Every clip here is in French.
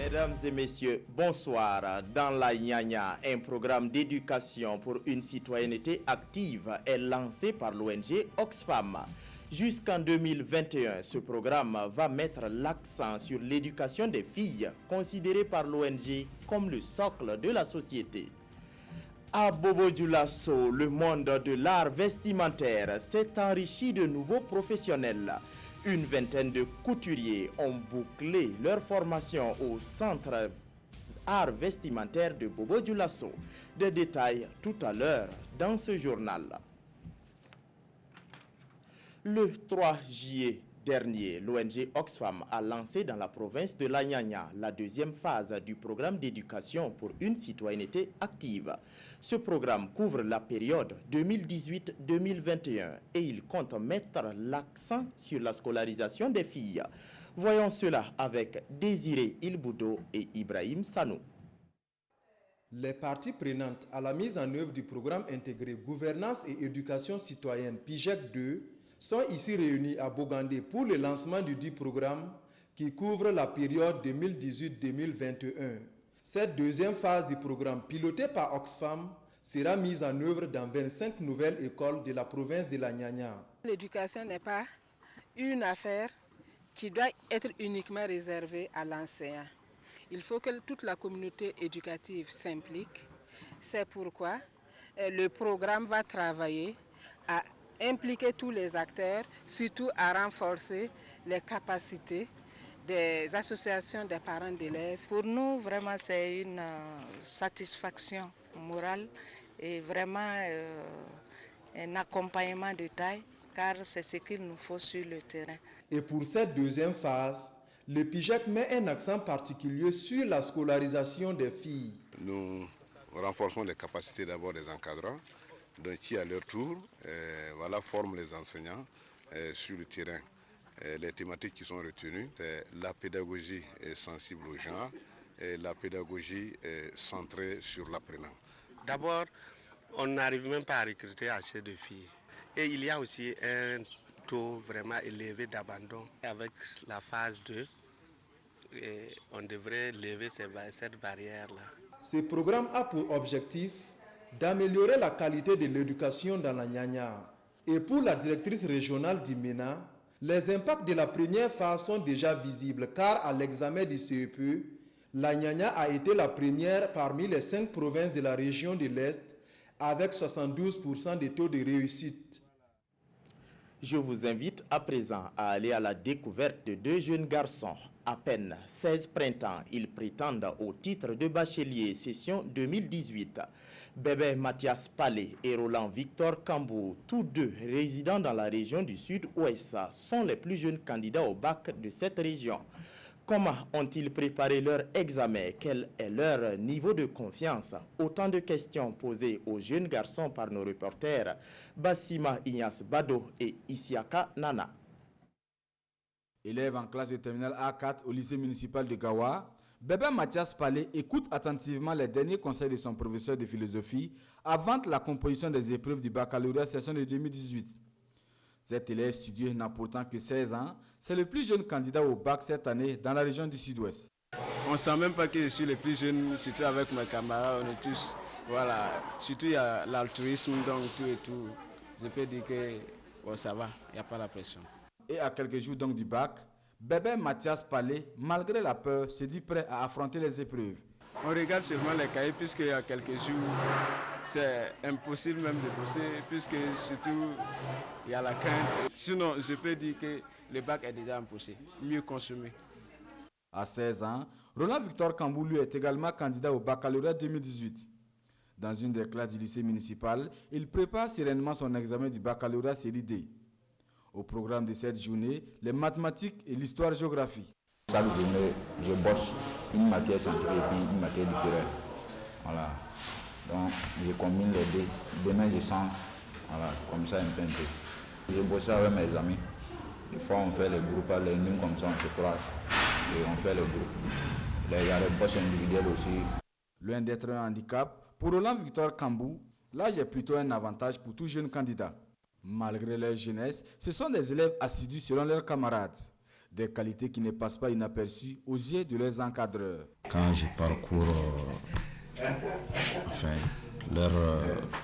Mesdames et messieurs, bonsoir. Dans la Nyanya, un programme d'éducation pour une citoyenneté active est lancé par l'ONG Oxfam. Jusqu'en 2021, ce programme va mettre l'accent sur l'éducation des filles, considérée par l'ONG comme le socle de la société. À Bobo-Dioulasso, le monde de l'art vestimentaire s'est enrichi de nouveaux professionnels. Une vingtaine de couturiers ont bouclé leur formation au centre art vestimentaire de Bobo-Dioulasso. Des détails tout à l'heure dans ce journal. Le 3 juillet dernier, l'ONG Oxfam a lancé dans la province de la Nyanya la deuxième phase du programme d'éducation pour une citoyenneté active. Ce programme couvre la période 2018-2021 et il compte mettre l'accent sur la scolarisation des filles. Voyons cela avec Désiré Ilboudo et Ibrahim Sanou. Les parties prenantes à la mise en œuvre du programme intégré Gouvernance et Éducation citoyenne PIGEC 2 sont ici réunis à Bogandé pour le lancement du dit programme qui couvre la période 2018-2021. Cette deuxième phase du programme piloté par Oxfam sera mise en œuvre dans 25 nouvelles écoles de la province de la Nyanya. L'éducation n'est pas une affaire qui doit être uniquement réservée à l'enseignant. Il faut que toute la communauté éducative s'implique. C'est pourquoi le programme va travailler à impliquer tous les acteurs, surtout à renforcer les capacités des associations des parents d'élèves. Pour nous, vraiment, c'est une satisfaction morale et vraiment un accompagnement de taille, car c'est ce qu'il nous faut sur le terrain. Et pour cette deuxième phase, le PIGEC met un accent particulier sur la scolarisation des filles. Nous renforçons les capacités d'abord des encadrants, donc qui à leur tour forment les enseignants sur le terrain. Les thématiques qui sont retenues, c'est la pédagogie sensible au genre et la pédagogie centrée sur l'apprenant. D'abord, on n'arrive même pas à recruter assez de filles. Et il y a aussi un taux vraiment élevé d'abandon. Avec la phase 2, on devrait lever cette barrière-là. Ce programme a pour objectif d'améliorer la qualité de l'éducation dans la Nyanya. Et pour la directrice régionale du MENA, les impacts de la première phase sont déjà visibles car à l'examen du CEPE, la Nyanya a été la première parmi les 5 provinces de la région de l'Est avec 72% de taux de réussite. Je vous invite à présent à aller à la découverte de deux jeunes garçons. À peine 16 printemps, ils prétendent au titre de bachelier session 2018. Bébé Mathias Palais et Roland Victor Cambou, tous deux résidant dans la région du Sud-Ouest, sont les plus jeunes candidats au bac de cette région. Comment ont-ils préparé leur examen? Quel est leur niveau de confiance? Autant de questions posées aux jeunes garçons par nos reporters Bassima Ignace Bado et Isiaka Nana. Élève en classe de terminale A4 au lycée municipal de Gawa, Bébé Mathias Palais écoute attentivement les derniers conseils de son professeur de philosophie avant la composition des épreuves du baccalauréat session de 2018. Cet élève studieux n'a pourtant que 16 ans. C'est le plus jeune candidat au bac cette année dans la région du Sud-Ouest. On ne sent même pas que je suis le plus jeune, surtout avec mes camarades. On est tous, voilà. Surtout il y a l'altruisme, donc tout et tout. Je peux dire que bon, ça va, il n'y a pas la pression. Et à quelques jours donc du bac, Bébé Mathias Palais, malgré la peur, se dit prêt à affronter les épreuves. On regarde seulement les cahiers puisqu'il y a quelques jours, c'est impossible même de bosser puisque surtout il y a la crainte. Sinon, je peux dire que le bac est déjà imposé, mieux consommer. À 16 ans, Roland Victor Cambou lui est également candidat au baccalauréat 2018. Dans une des classes du lycée municipal, il prépare sereinement son examen du baccalauréat série D. Au programme de cette journée, les mathématiques et l'histoire-géographie. Chaque journée, je bosse une matière scientifique et puis une matière littéraire. Voilà. Donc, je combine les deux. Demain, je sens. Voilà, comme ça, un peu. Je bosse avec mes amis. Des fois, on fait les groupes, les nuls comme ça, on se croise. Et on fait les groupes. Il y a les bosses individuelles aussi. Loin d'être un handicap, pour Roland Victor Cambou, l'âge est plutôt un avantage pour tout jeune candidat. Malgré leur jeunesse, ce sont des élèves assidus selon leurs camarades. Des qualités qui ne passent pas inaperçues aux yeux de leurs encadreurs. Quand je parcours leur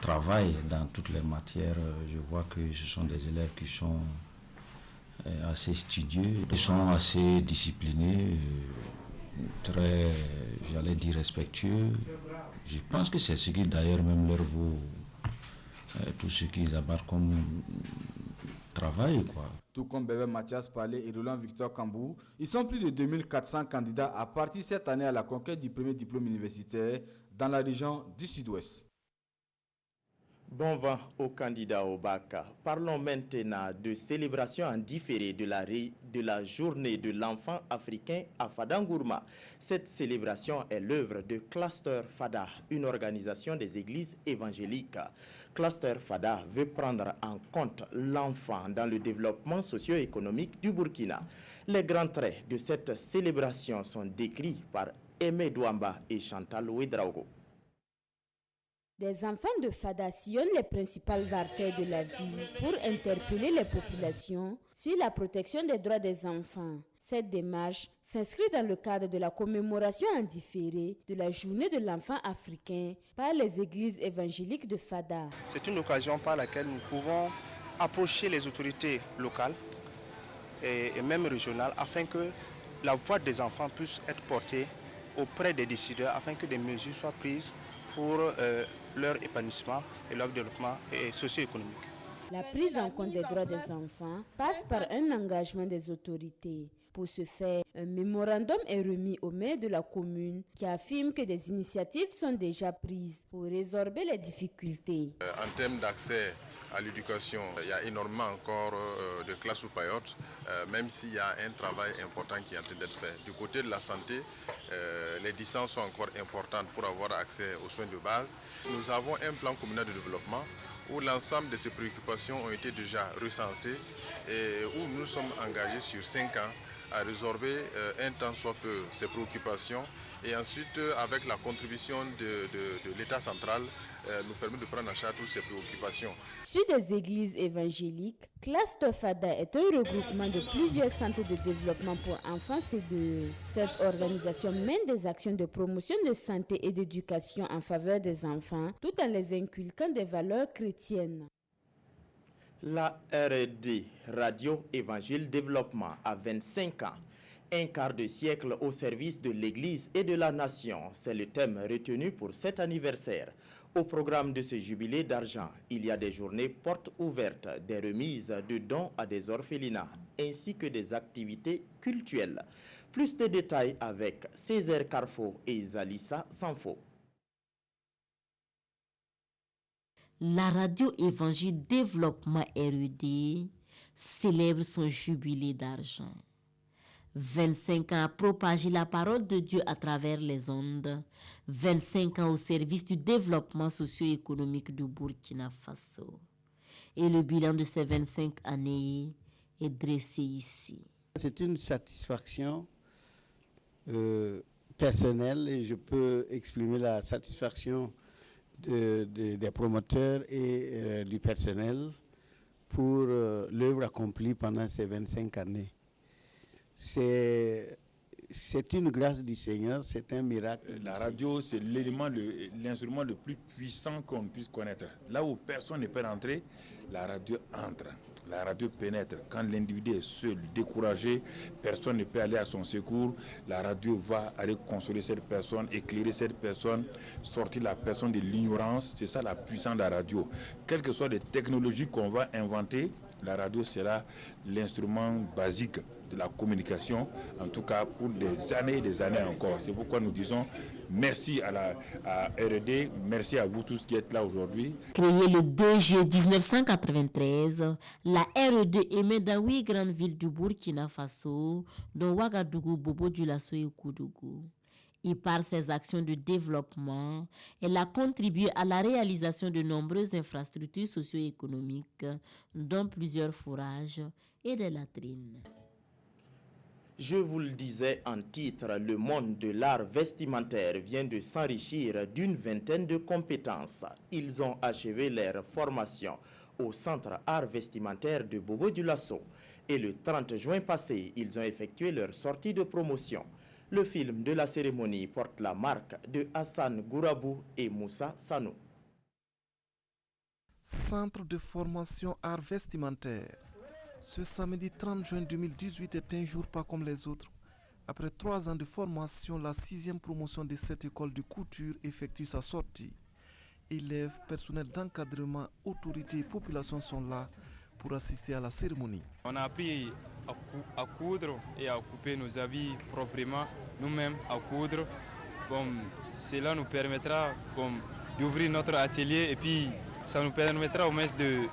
travail dans toutes les matières, je vois que ce sont des élèves qui sont assez studieux, qui sont assez disciplinés, très, j'allais dire, respectueux. Je pense que c'est ce qui d'ailleurs même leur vaut tout ce qu'ils abattent comme travail, quoi. Tout comme Bébé Mathias Palé et Roland Victor Cambou, ils sont plus de 2400 candidats à partir cette année à la conquête du premier diplôme universitaire dans la région du Sud-Ouest. Bon vent aux candidats au bac. Parlons maintenant de célébration en différé de la journée de l'enfant africain à Fadangourma. Cette célébration est l'œuvre de Cluster Fada, une organisation des églises évangéliques. Cluster Fada veut prendre en compte l'enfant dans le développement socio-économique du Burkina. Les grands traits de cette célébration sont décrits par Aimé Douamba et Chantal Ouedraogo. Des enfants de Fada sillonnent les principales artères de la ville pour interpeller les populations sur la protection des droits des enfants. Cette démarche s'inscrit dans le cadre de la commémoration en différé de la journée de l'enfant africain par les églises évangéliques de Fada. C'est une occasion par laquelle nous pouvons approcher les autorités locales et même régionales afin que la voix des enfants puisse être portée auprès des décideurs afin que des mesures soient prises pour leur épanouissement et leur développement socio-économique. La prise en compte des droits des enfants passe par un engagement des autorités. Pour ce faire, un mémorandum est remis au maire de la commune qui affirme que des initiatives sont déjà prises pour résorber les difficultés. En termes d'accès à l'éducation, il y a énormément encore de classes ou paillotes, même s'il y a un travail important qui est en train d'être fait. Du côté de la santé, les distances sont encore importantes pour avoir accès aux soins de base. Nous avons un plan communal de développement où l'ensemble de ces préoccupations ont été déjà recensées et où nous sommes engagés sur 5 ans à résorber un tant soit peu ces préoccupations et ensuite avec la contribution de l'État central nous permet de prendre en charge toutes ces préoccupations. Sur des églises évangéliques, Cluster Fada est un regroupement de plusieurs centres de développement pour enfants CDE. Cette organisation mène des actions de promotion de santé et d'éducation en faveur des enfants tout en les inculquant des valeurs chrétiennes. La R&D, Radio Évangile Développement, a 25 ans. Un quart de siècle au service de l'Église et de la Nation. C'est le thème retenu pour cet anniversaire. Au programme de ce jubilé d'argent, il y a des journées portes ouvertes, des remises de dons à des orphelinats, ainsi que des activités cultuelles. Plus de détails avec Césaire Carfo et Zalissa Sanfo. La radio Évangile Développement R&D célèbre son jubilé d'argent. 25 ans à propager la parole de Dieu à travers les ondes. 25 ans au service du développement socio-économique du Burkina Faso. Et le bilan de ces 25 années est dressé ici. C'est une satisfaction personnelle et je peux exprimer la satisfaction des promoteurs et du personnel pour l'œuvre accomplie pendant ces 25 années. C'est une grâce du Seigneur, c'est un miracle. La radio, c'est l'instrument le plus puissant qu'on puisse connaître. Là où personne ne peut rentrer, la radio entre. La radio pénètre. Quand l'individu est seul, découragé, personne ne peut aller à son secours. La radio va aller consoler cette personne, éclairer cette personne, sortir la personne de l'ignorance. C'est ça la puissance de la radio. Quelles que soient les technologies qu'on va inventer, la radio sera l'instrument basique de la communication, en tout cas pour des années et des années encore. C'est pourquoi nous disons merci à R&D, merci à vous tous qui êtes là aujourd'hui. Créée le 2 juillet 1993, la R&D émet dans 8 grandes villes du Burkina Faso, dont Ouagadougou, Bobo-Dioulasso et Koudougou. Et par ses actions de développement, elle a contribué à la réalisation de nombreuses infrastructures socio-économiques, dont plusieurs fourrages et des latrines. Je vous le disais en titre, le monde de l'art vestimentaire vient de s'enrichir d'une vingtaine de compétences. Ils ont achevé leur formation au Centre art vestimentaire de Bobo-Dioulasso. Et le 30 juin passé, ils ont effectué leur sortie de promotion. Le film de la cérémonie porte la marque de Hassan Gourabou et Moussa Sanou. Centre de formation art vestimentaire. Ce samedi 30 juin 2018 est un jour pas comme les autres. Après 3 ans de formation, la 6e promotion de cette école de couture effectue sa sortie. Élèves, personnel d'encadrement, autorités et population sont là pour assister à la cérémonie. On a appris à coudre et à couper nos habits proprement, nous-mêmes à coudre. Bon, cela nous permettra d'ouvrir notre atelier et puis ça nous permettra au moins de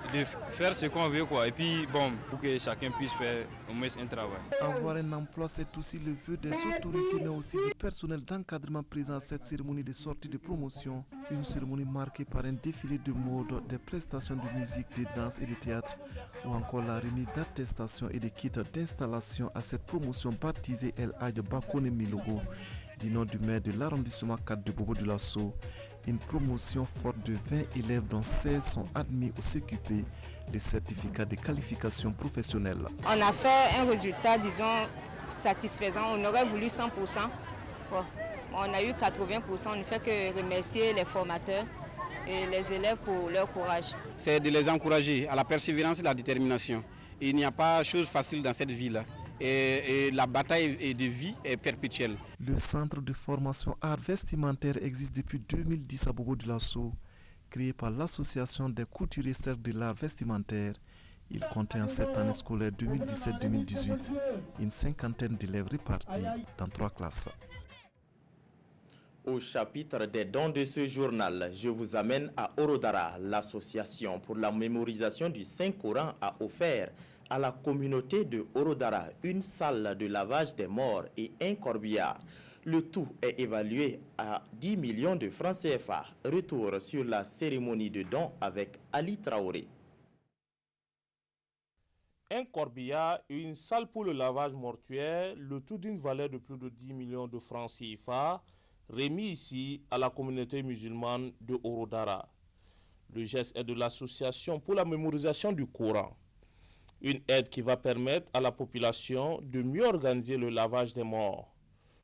faire ce qu'on veut, quoi. Et puis bon, pour que chacun puisse faire au moins un travail. Avoir un emploi, c'est aussi le vœu des autorités, mais aussi du personnel d'encadrement présent à cette cérémonie de sortie de promotion. Une cérémonie marquée par un défilé de mode, des prestations de musique, de danse et de théâtre, ou encore la remise d'attestations et de kits d'installation à cette promotion baptisée El Hadj Bakone Milogo, du nom du maire de l'arrondissement 4 de Bobo-Dioulasso. Une promotion forte de 20 élèves dont 16 sont admis au CQP, le certificat de qualification professionnelle. On a fait un résultat, disons, satisfaisant. On aurait voulu 100%. Bon, on a eu 80%. On ne fait que remercier les formateurs et les élèves pour leur courage. C'est de les encourager à la persévérance et la détermination. Il n'y a pas de chose facile dans cette vie-là. Et la bataille de vie est perpétuelle. Le centre de formation art vestimentaire existe depuis 2010 à Bobo-Dioulasso. Créé par l'association des couturiers cercles de l'art vestimentaire, il comptait en cette année scolaire 2017-2018 une 50aine d'élèves répartis dans 3 classes. Au chapitre des dons de ce journal, je vous amène à Orodara. L'association pour la mémorisation du Saint-Coran a offert à la communauté de Orodara une salle de lavage des morts et un corbillard. Le tout est évalué à 10 millions de francs CFA. Retour sur la cérémonie de don avec Ali Traoré. Un corbillard et une salle pour le lavage mortuaire, le tout d'une valeur de plus de 10 millions de francs CFA, remis ici à la communauté musulmane de Orodara. Le geste est de l'association pour la mémorisation du Coran. Une aide qui va permettre à la population de mieux organiser le lavage des morts.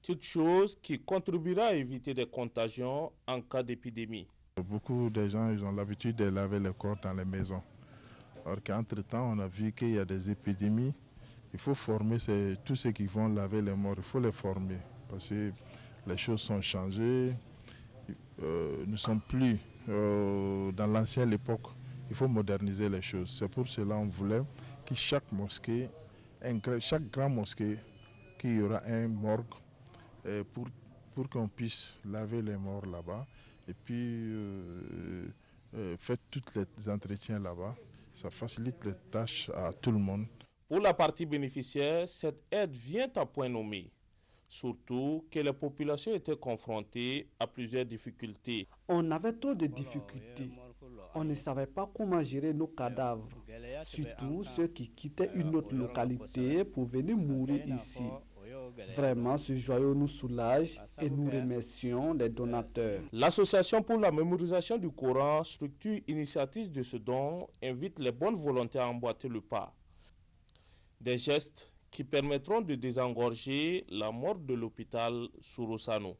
Toute chose qui contribuera à éviter des contagions en cas d'épidémie. Beaucoup de gens ils ont l'habitude de laver le corps dans les maisons. Alors qu'entre-temps, on a vu qu'il y a des épidémies. Il faut former tous ceux qui vont laver les morts, il faut les former. Parce que les choses sont changées. Nous ne sommes plus dans l'ancienne époque. Il faut moderniser les choses. C'est pour cela qu'on voulait que chaque mosquée, chaque grande mosquée, qu'il y aura un morgue pour qu'on puisse laver les morts là-bas et puis faire tous les entretiens là-bas. Ça facilite les tâches à tout le monde. Pour la partie bénéficiaire, cette aide vient à point nommé. Surtout que les populations étaient confrontées à plusieurs difficultés. On avait trop de difficultés. On ne savait pas comment gérer nos cadavres, surtout ceux qui quittaient une autre localité pour venir mourir ici. Vraiment, ce joyau nous soulage et nous remercions les donateurs. L'association pour la mémorisation du Coran, structure initiative de ce don, invite les bonnes volontés à emboîter le pas. Des gestes qui permettront de désengorger la morgue de l'hôpital Sorosano.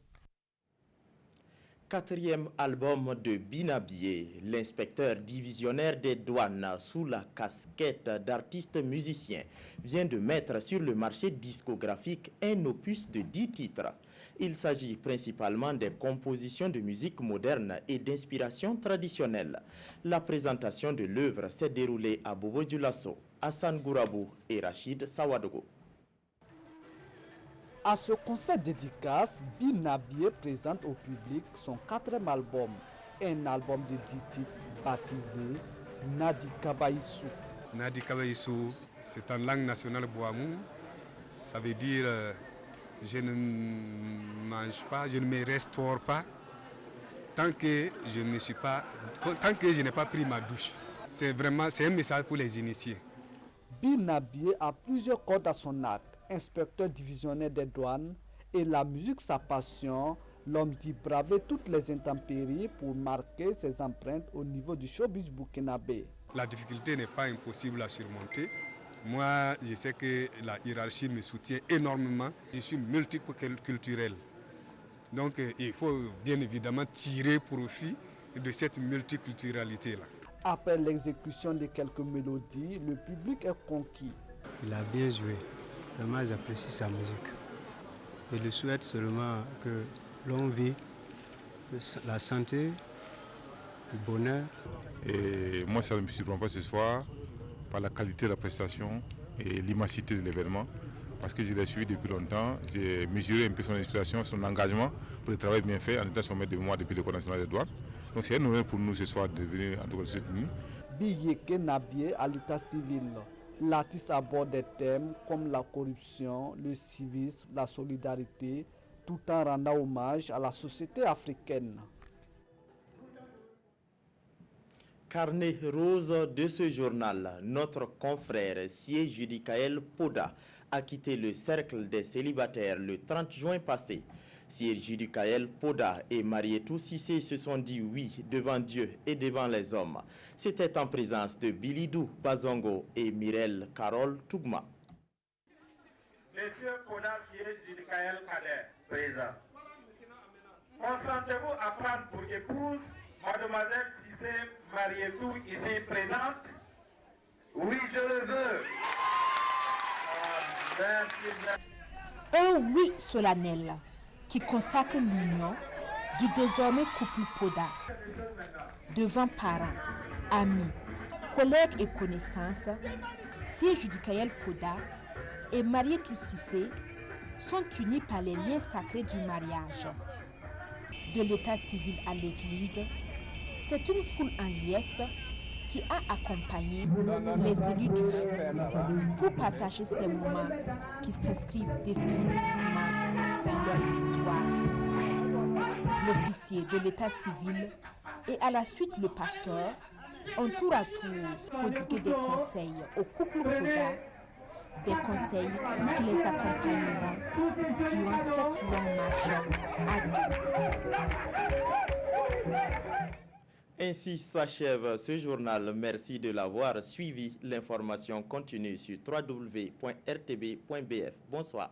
4e album de Binabié, l'inspecteur divisionnaire des douanes sous la casquette d'artiste musicien, vient de mettre sur le marché discographique un opus de 10 titres. Il s'agit principalement des compositions de musique moderne et d'inspiration traditionnelle. La présentation de l'œuvre s'est déroulée à Bobo-Dioulasso, Hassan Gourabou et Rachid Sawadogo. À ce concert dédicace, Binabié présente au public son 4e album, un album de 10 titres baptisé Nadi Kabaïsou. Nadi Kabaïsou, c'est en langue nationale Boamou. Ça veut dire je ne mange pas, je ne me restaure pas tant que je n'ai pas pris ma douche. C'est un message pour les initiés. Binabié a plusieurs cordes à son arc. Inspecteur divisionnaire des douanes et la musique sa passion, l'homme dit braver toutes les intempéries pour marquer ses empreintes au niveau du showbiz burkinabé. La difficulté n'est pas impossible à surmonter, Moi, je sais que la hiérarchie me soutient énormément. Je suis multiculturel. Donc, il faut bien évidemment tirer profit de cette multiculturalité-là. Après l'exécution de quelques mélodies, le public est conquis. Il a bien joué. Vraiment, j'apprécie sa musique. Et je souhaite seulement que l'on vit la santé, le bonheur. Et moi, ça ne me surprend pas ce soir par la qualité de la prestation et l'immensité de l'événement. Parce que je l'ai suivi depuis longtemps, j'ai mesuré un peu son inspiration, son engagement pour le travail bien fait en étant son maître de mémoire depuis l'École nationale des douanes. Donc c'est un honneur pour nous ce soir de venir en tout cas cette nuit. Biyeke Nabié à l'état civil. L'artiste aborde des thèmes comme la corruption, le civisme, la solidarité, tout en rendant hommage à la société africaine. Carnet rose de ce journal, notre confrère Sié Judicaël Poda a quitté le cercle des célibataires le 30 juin passé. Sié Judicaël Poda et Marietou Cissé se sont dit oui devant Dieu et devant les hommes. C'était en présence de Bilidou Bazongo et Mirel Carole Tougma. Monsieur Poda Sié Judicaël Kader, présent. Consentez-vous à prendre pour épouse Mademoiselle Cissé Marietou ici présente? Oui, je le veux. Un oui solennel qui consacre l'union du désormais couple Poda. Devant parents, amis, collègues et connaissances, Sié Judicaël Poda et Marietou Cissé sont unis par les liens sacrés du mariage. De l'état civil à l'église, c'est une foule en liesse qui a accompagné les élus du jour pour partager ces moments qui s'inscrivent définitivement dans leur histoire. L'officier de l'état civil et à la suite le pasteur ont tour à tour prodigué des conseils au couple Poda, des conseils qui les accompagneront durant cette longue marche à deux. Ainsi s'achève ce journal. Merci de l'avoir suivi. L'information continue sur www.rtb.bf. Bonsoir.